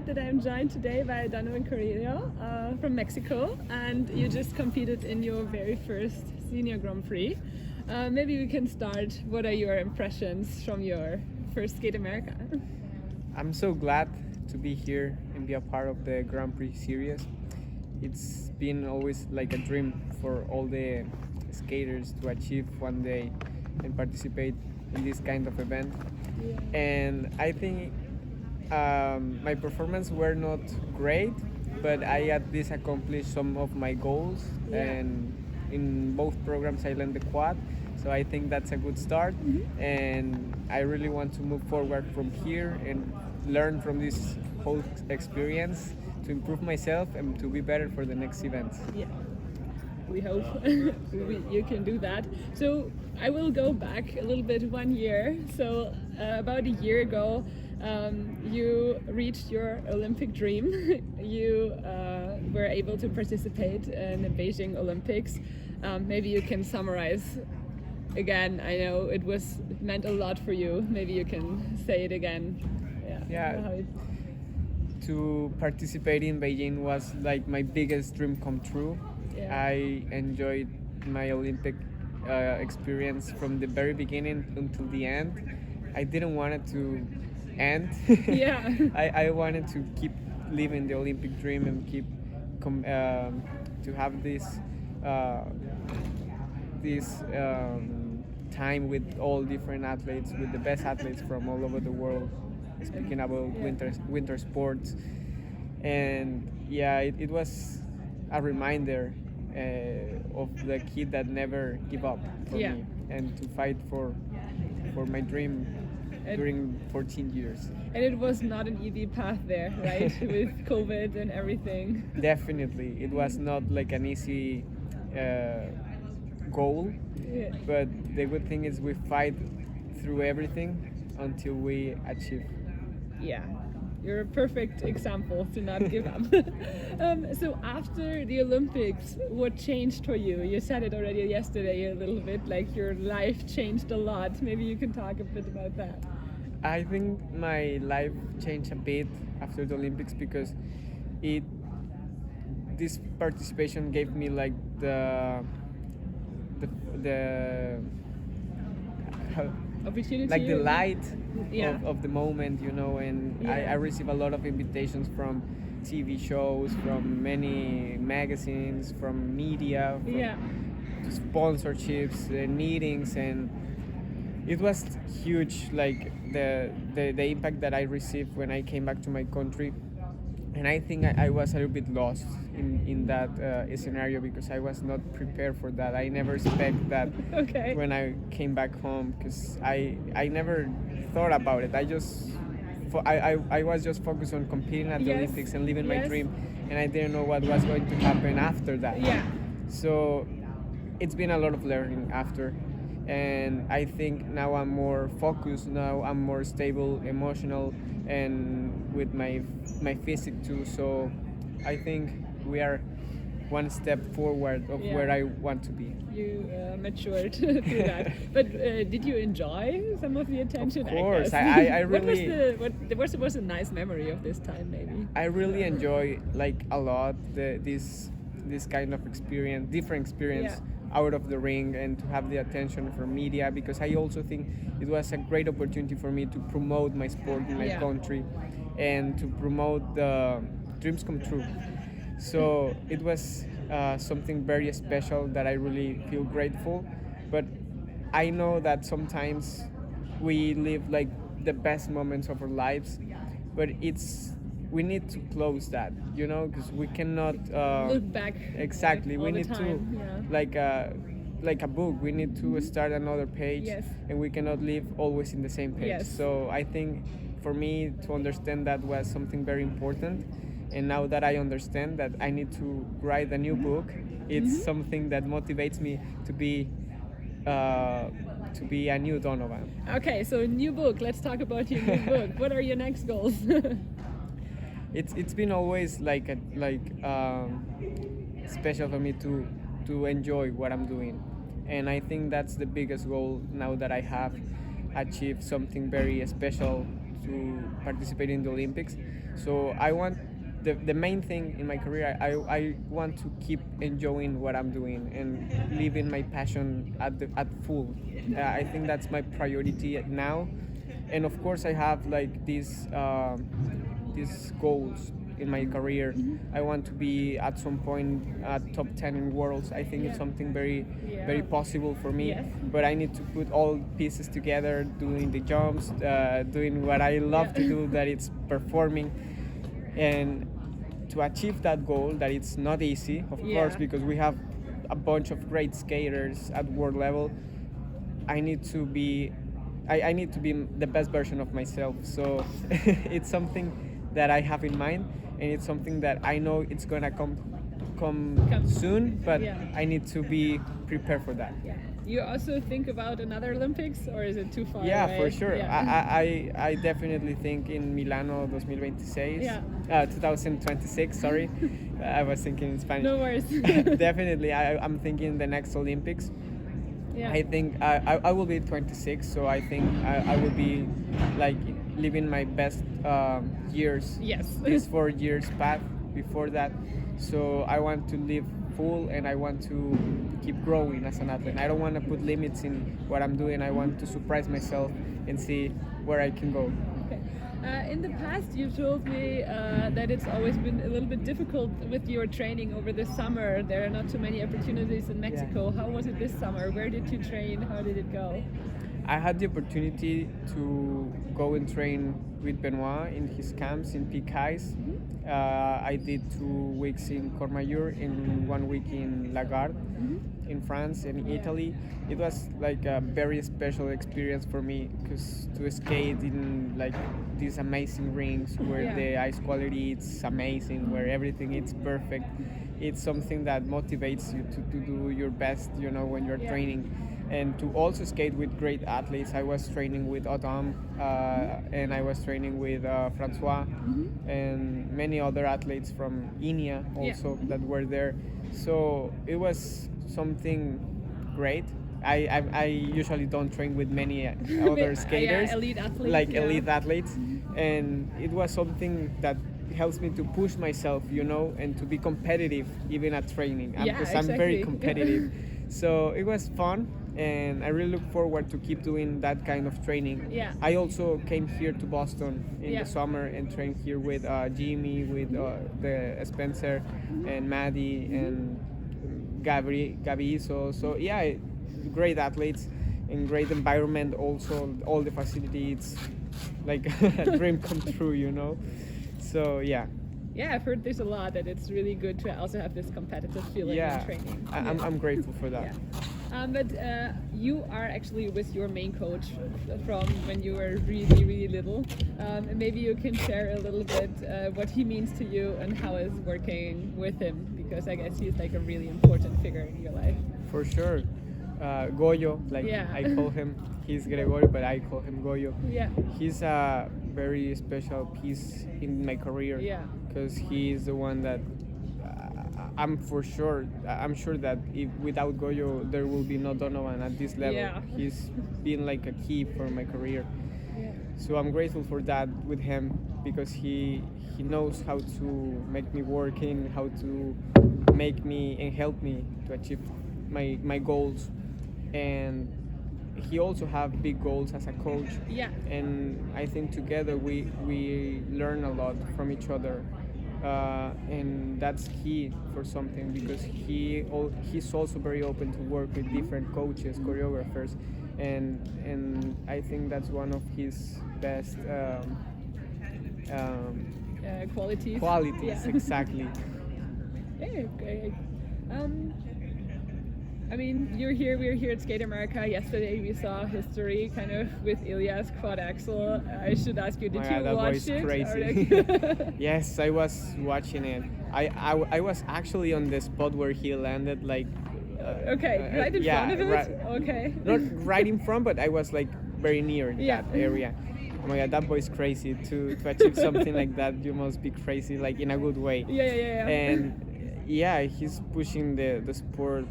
glad that I'm joined today by Donovan Carrillo from Mexico, and you just competed in your very first Senior Grand Prix. Maybe we can start. What are your impressions from your first Skate America? I'm so glad to be here and be a part of the Grand Prix series. It's been always like a dream for all the skaters to achieve one day and participate in this kind of event. Yeah. And I think my performance were not great, but I at least accomplished some of my goals. Yeah. And in both programs I landed the quad, so I think that's a good start. And I really want to move forward from here and learn from this whole experience to improve myself and to be better for the next events. Yeah, we hope you can do that. So I will go back a little bit 1 year. So about a year ago, you reached your Olympic dream. You were able to participate in the Beijing Olympics. Maybe you can summarize again. I know it meant a lot for you. Maybe you can say it again. Yeah. To participate in Beijing was like my biggest dream come true. Yeah. I enjoyed my Olympic experience from the very beginning until the end. I didn't want it to end. Yeah. I wanted to keep living the Olympic dream and keep to have this time with all different athletes, with the best athletes from all over the world. Speaking about winter sports, and yeah, it was a reminder of the kid that never give up for me and to fight for my dream during 14 years. And it was not an easy path there, right? With COVID and everything. Definitely, it was not like an easy goal, but the good thing is we fight through everything until we achieve. Yeah, you're a perfect example to not give up. So after the Olympics, what changed for you? You said it already yesterday a little bit, like your life changed a lot. Maybe you can talk a bit about that. I think my life changed a bit after the Olympics because this participation gave me like the opportunity, like the light yeah. of the moment, you know, and Yeah. I received a lot of invitations from TV shows, from many magazines, from media, from Yeah. sponsorships, meetings, and it was huge, like the impact that I received when I came back to my country. And I think I was a little bit lost in that scenario because I was not prepared for that. I never expected that Okay. when I came back home because I never thought about it. I was just focused on competing at the Yes. Olympics and living my Yes. dream, and I didn't know what was going to happen after that. Yeah. So it's been a lot of learning after, and I think now I'm more focused. Now I'm more stable, emotional, and with my physique too. So I think we are one step forward of where I want to be. You matured through that. But did you enjoy some of the attention? Of course, I guess. I really. What was a nice memory of this time, maybe? I really enjoy like a lot this kind of experience, different experience out of the ring, and to have the attention from media, because I also think it was a great opportunity for me to promote my sport in my country and to promote the dreams come true. So it was something very special that I really feel grateful. But I know that sometimes we live like the best moments of our lives, but we need to close that, you know, because we cannot look back. Exactly, all we the need time. to like a book. We need to start another page, and we cannot live always in the same page. Yes. So I think for me to understand that was something very important. And now that I understand that I need to write a new book, it's something that motivates me to be a new Donovan. Okay, so new book. Let's talk about your new book. What are your next goals? It's been always special for me to enjoy what I'm doing, and I think that's the biggest goal now that I have achieved something very special to participate in the Olympics. So I want the main thing in my career. I want to keep enjoying what I'm doing and living my passion at full. I think that's my priority now, and of course I have like these goals in my career. I want to be at some point at top 10 in worlds. I think it's something very possible for me. Yes. But I need to put all pieces together, doing the jumps, doing what I love to do, that it's performing, and to achieve that goal, that it's not easy, of course, because we have a bunch of great skaters at world level. I need to be I need to be the best version of myself. So it's something that I have in mind, and it's something that I know it's gonna come soon, but I need to be prepared for that. Yeah. You also think about another Olympics, or is it too far Yeah, away? for sure. Yeah. I definitely think in Milano 2026, Yeah. 2026, sorry. I was thinking in Spanish. No worries. Definitely, I'm thinking the next Olympics. Yeah. I think I will be 26, so I think I will be like living my best years. Yes. These 4 years path before that. So I want to live full, and I want to keep growing as an athlete. I don't want to put limits in what I'm doing. I want to surprise myself and see where I can go. Okay. In the past, you told me that it's always been a little bit difficult with your training over the summer. There are not too many opportunities in Mexico. How was it this summer? Where did you train? How did it go? I had the opportunity to go and train with Benoit in his camps in Prix. I did 2 weeks in Courmayeur and 1 week in Lagarde in France and Italy. It was like a very special experience for me, because to skate in like these amazing rings where the ice quality is amazing, where everything is perfect. It's something that motivates you to do your best, when you're training. And to also skate with great athletes. I was training with Autumn, and I was training with Francois, and many other athletes from Ilia also that were there. So it was something great. I usually don't train with many other skaters, elite athletes, like elite athletes, and it was something that helps me to push myself, and to be competitive even at training, because I'm very competitive. So it was fun, and I really look forward to keep doing that kind of training. Yeah. I also came here to Boston in the summer and trained here with Jimmy, with the Spencer and Maddie and Gabi. So yeah, great athletes and great environment. Also, all the facilities, like a dream come true. So yeah. Yeah, I've heard this a lot, that it's really good to also have this competitive feeling in training. I'm grateful for that. Yeah. But you are actually with your main coach from when you were really, really little. And maybe you can share a little bit what he means to you and how is working with him, because I guess he's like a really important figure in your life. For sure. Goyo, like I call him. He's Gregorio, but I call him Goyo. Yeah. He's a very special piece in my career. Yeah. Because he's the one that I'm sure that if without Goyo there will be no Donovan at this level. Yeah. He's been like a key for my career. Yeah. So I'm grateful for that with him, because he knows how to make me work in, how to make me and help me to achieve my goals. And he also have big goals as a coach. Yeah. And I think together we learn a lot from each other. And that's key for something, because he's also very open to work with different coaches, choreographers, and I think that's one of his best Qualities. Qualities, exactly. Okay. I mean, we're here at Skate America. Yesterday we saw history kind of with Ilia's quad Axel. I should ask you, did you that watch was it? crazy. Yes, I was watching it. I was actually on the spot where he landed, like okay, right in front of it? Right, okay. not right in front, but I was like very near that area. Oh my god, that boy's crazy. To achieve something like that, you must be crazy, like in a good way. Yeah. And yeah, he's pushing the sport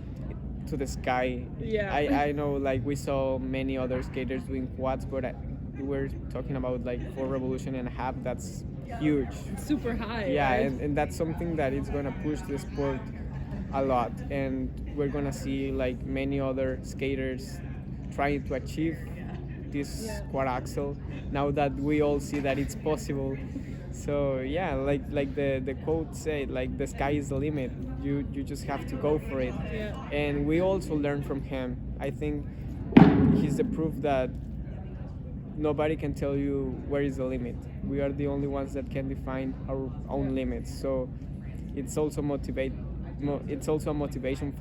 to the sky. Yeah. I know, like, we saw many other skaters doing quads, but we're talking about like 4 revolution and a half. That's huge. super high. Yeah, right? and that's something that is gonna push the sport a lot, and we're gonna see like many other skaters trying to achieve this Yeah. quad axel now that we all see that it's possible. So yeah, like the quote said, like the sky is the limit. You just have to go for it. Yeah. And we also learn from him. I think he's the proof that nobody can tell you where is the limit. We are the only ones that can define our own limits. So it's also it's also a motivation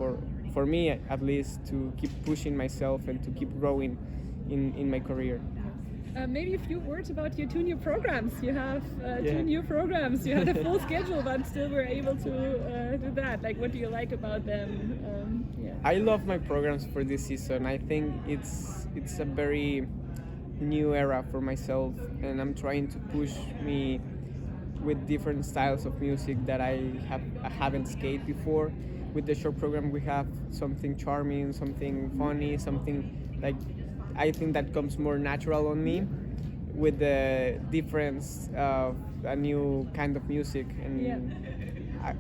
for me at least to keep pushing myself and to keep growing in my career. Maybe a few words about your two new programs. You have Yeah. two new programs. You had a full schedule, but still were able to do that. Like, what do you like about them? Yeah. I love my programs for this season. I think it's a very new era for myself, and I'm trying to push me with different styles of music that I haven't skated before. With the short program, we have something charming, something funny, something like I think that comes more natural on me. With the difference of a new kind of music, and Yeah.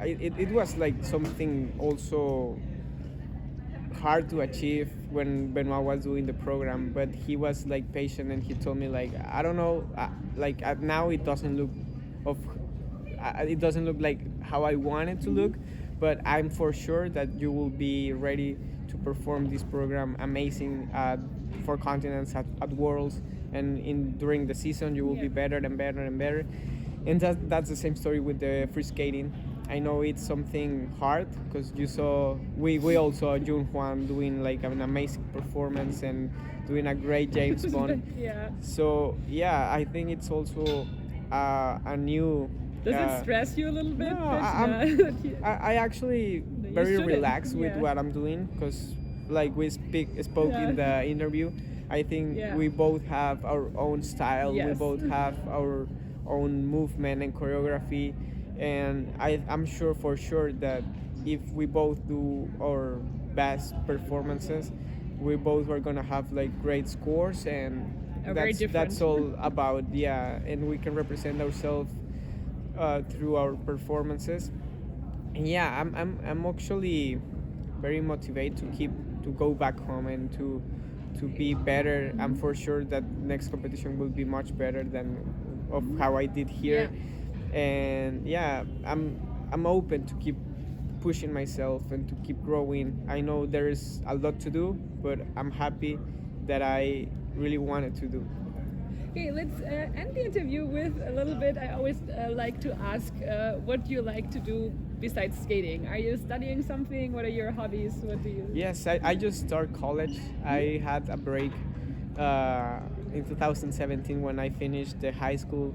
it was like something also hard to achieve when Benoit was doing the program, but he was like patient and he told me like I don't know, now it doesn't look of it doesn't look like how I want it to look, but I'm for sure that you will be ready to perform this program amazing at four continents at Worlds, and during the season you will be better and better and better. And that's the same story with the free skating. I know it's something hard because we all saw Jun Juan doing like an amazing performance and doing a great James Bond. Yeah. So yeah, I think it's also a new. Does it stress you a little bit? No, that I actually You very shouldn't, relaxed with yeah. what I'm doing because like we spoke Yeah. in the interview. I think Yeah. we both have our own style. We Yes. both have our own movement and choreography, and I'm sure for sure that if we both do our best performances, we both are gonna have like great scores, and Are very that's different. all about. Yeah, and we can represent ourselves through our performances. And yeah, I'm actually very motivated to go back home and to be better. I'm for sure that next competition will be much better than of how I did here. And yeah, I'm open to keep pushing myself and to keep growing. I know there is a lot to do, but I'm happy that I really wanted to do. Okay, let's end the interview with a little bit. I always like to ask what you like to do besides skating. Are you studying something? What are your hobbies? What do you? Yes, I just started college. I had a break in 2017 when I finished the high school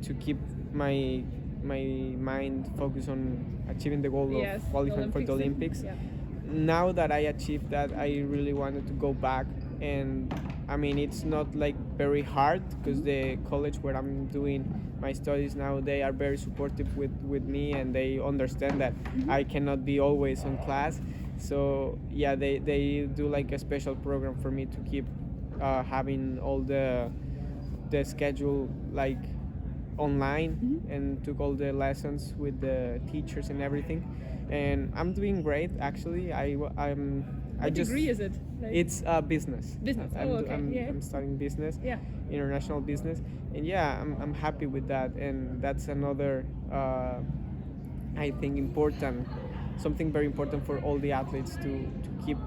to keep my mind focused on achieving the goal Yes, of qualifying for the Olympics. Yeah. Now that I achieved that, I really wanted to go back, and I mean it's not like very hard because the college where I'm doing my studies now, they are very supportive with me, and they understand that I cannot be always on class. So yeah, they do like a special program for me to keep having all the schedule like online, and took all the lessons with the teachers and everything, and I'm doing great actually. What degree is it? Like, It's business. Business. I'm, Oh, okay. I'm, Yeah. I'm studying business, Yeah. international business, and yeah, I'm happy with that, and that's another I think something very important for all the athletes to keep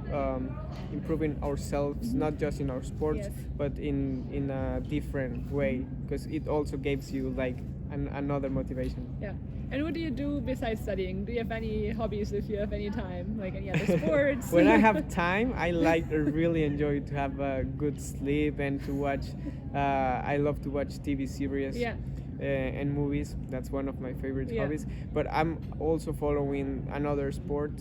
improving ourselves, not just in our sports, Yes. but in a different way, because it also gives you like another motivation. Yeah. And what do you do besides studying? Do you have any hobbies if you have any time? Like any other sports? When I have time, I really enjoy to have a good sleep and to watch. I love to watch TV series. Yeah. And movies. That's one of my favorite Yeah. hobbies. But I'm also following another sport.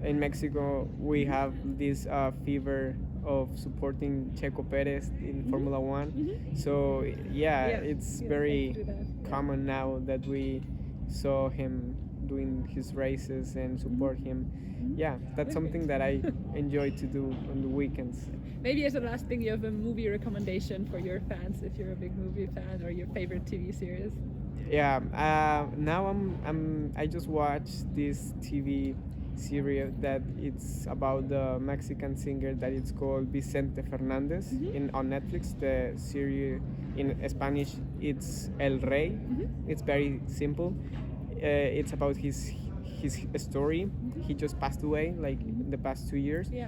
In Mexico, we have this fever of supporting Checo Perez in Formula One. So yeah, it's you very have to do that. common now that we saw him doing his races and support him. Yeah, that's something that I enjoy to do on the weekends. Maybe as a last thing, you have a movie recommendation for your fans if you're a big movie fan, or your favorite TV series. Yeah. Now I just watched this TV series that it's about the Mexican singer that it's called Vicente Fernandez in on Netflix. The series in Spanish it's El Rey. It's very simple. It's about his story. He just passed away like in the past 2 years. Yeah.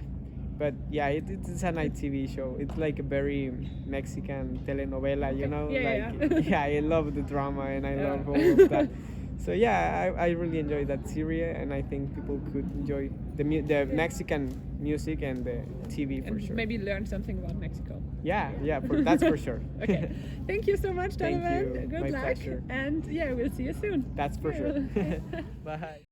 But yeah, it's a night TV show. It's like a very Mexican telenovela, you know. Yeah, like yeah. yeah, I love the drama and I Yeah. love all of that. So yeah, I really enjoy that series, and I think people could enjoy the Mexican music and the TV for And sure. maybe learn something about Mexico. Yeah, that's for sure. Okay. Thank you so much, Thank Donovan. you. Good My luck. pleasure. And yeah, we'll see you soon. That's for sure. Bye.